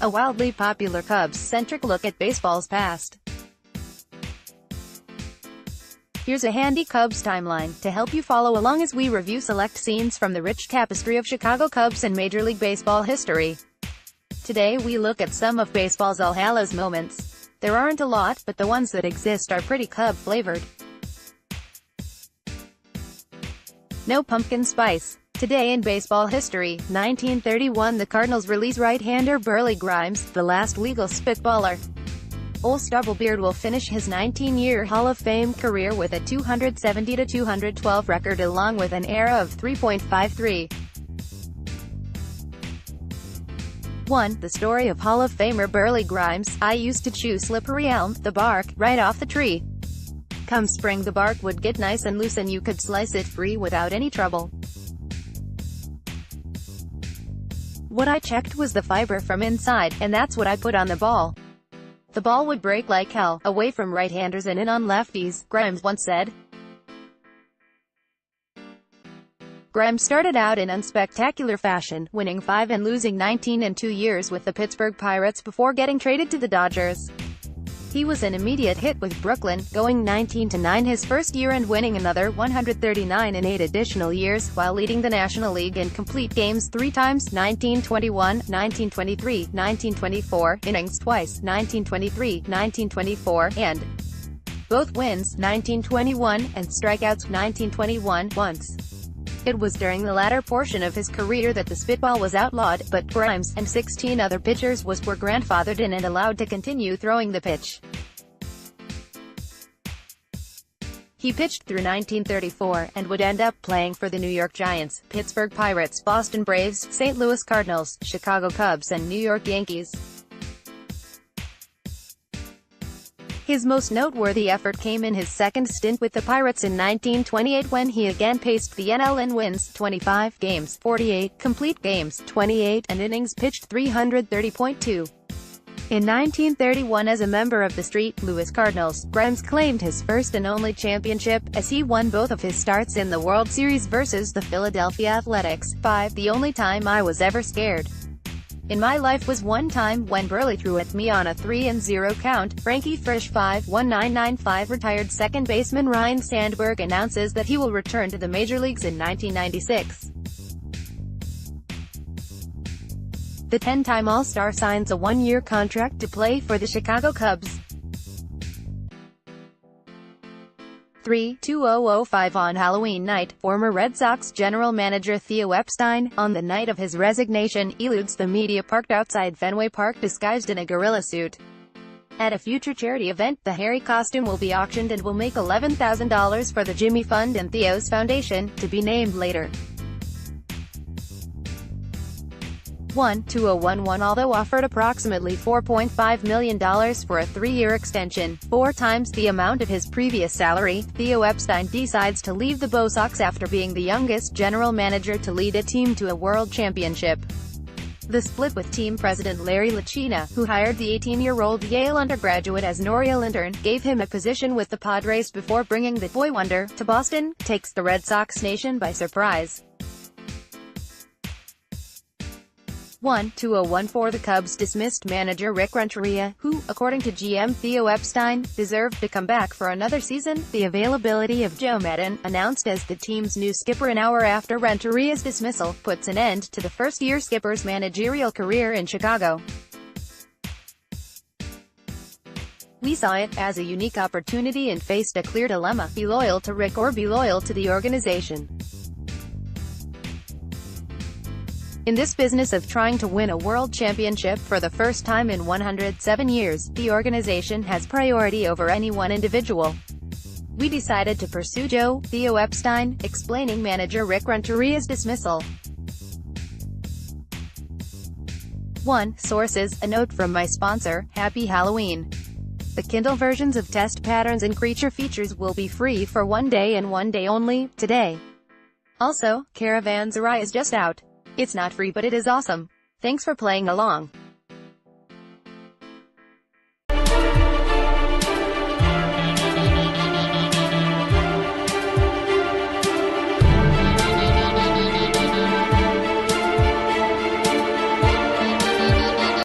a wildly popular Cubs-centric look at baseball's past. Here's a handy Cubs timeline to help you follow along as we review select scenes from the rich tapestry of Chicago Cubs and Major League Baseball history. Today we look at some of baseball's All-Hallows moments. There aren't a lot, but the ones that exist are pretty Cub-flavored. No pumpkin spice. Today in baseball history, 1931 the Cardinals release right-hander Burleigh Grimes, the last legal spitballer. Old Stubblebeard will finish his 19-year Hall of Fame career with a 270-212 record along with an ERA of 3.53. 1. The story of Hall of Famer Burleigh Grimes. I used to chew slippery elm, the bark, right off the tree. Come spring the bark would get nice and loose and you could slice it free without any trouble. What I checked was the fiber from inside, and that's what I put on the ball. The ball would break like hell, away from right-handers and in on lefties, Grimes once said. Grimes started out in unspectacular fashion, winning 5 and losing 19 in 2 years with the Pittsburgh Pirates before getting traded to the Dodgers. He was an immediate hit with Brooklyn, going 19-9 his first year and winning another 139 in 8 additional years, while leading the National League in complete games 3 times, 1921, 1923, 1924, innings twice, 1923, 1924, and both wins, 1921, and strikeouts, 1921, once. It was during the latter portion of his career that the spitball was outlawed, but Grimes, and 16 other pitchers were grandfathered in and allowed to continue throwing the pitch. He pitched through 1934, and would end up playing for the New York Giants, Pittsburgh Pirates, Boston Braves, St. Louis Cardinals, Chicago Cubs and New York Yankees. His most noteworthy effort came in his second stint with the Pirates in 1928 when he again paced the NL in wins, 25 games, 48 complete games, 28 and innings pitched 330.2. In 1931 as a member of the St. Louis Cardinals, Grimes claimed his first and only championship, as he won both of his starts in the World Series versus the Philadelphia Athletics. 5. The only time I was ever scared in my life was one time when Burleigh threw at me on a 3-0 count. Frankie Frisch 5-1995 Retired second baseman Ryne Sandberg announces that he will return to the major leagues in 1996. The 10-time All-Star signs a 1-year contract to play for the Chicago Cubs. 3. 2005 On Halloween night, former Red Sox general manager Theo Epstein, on the night of his resignation, eludes the media parked outside Fenway Park disguised in a gorilla suit. At a future charity event, the hairy costume will be auctioned and will make $11,000 for the Jimmy Fund and Theo's Foundation, to be named later. 1. 2011 Although offered approximately $4.5 million for a 3-year extension, 4 times the amount of his previous salary, Theo Epstein decides to leave the Bo Sox after being the youngest general manager to lead a team to a world championship. The split with team president Larry Lucchina, who hired the 18-year-old Yale undergraduate as an Oriole intern, gave him a position with the Padres before bringing the boy wonder to Boston, takes the Red Sox nation by surprise. 1. 2014 The Cubs dismissed manager Rick Renteria, who, according to GM Theo Epstein, deserved to come back for another season. The availability of Joe Maddon, announced as the team's new skipper an hour after Renteria's dismissal, puts an end to the first-year skipper's managerial career in Chicago. We saw it as a unique opportunity and faced a clear dilemma: be loyal to Rick or be loyal to the organization. In this business of trying to win a world championship for the first time in 107 years, the organization has priority over any one individual. We decided to pursue Joe, Theo Epstein, explaining manager Rick Renteria's dismissal. 1. Sources: a note from my sponsor, Happy Halloween. The Kindle versions of Test Patterns and Creature Features will be free for 1 day and 1 day only, today. Also, Caravanserai is just out. It's not free but it is awesome. Thanks for playing along.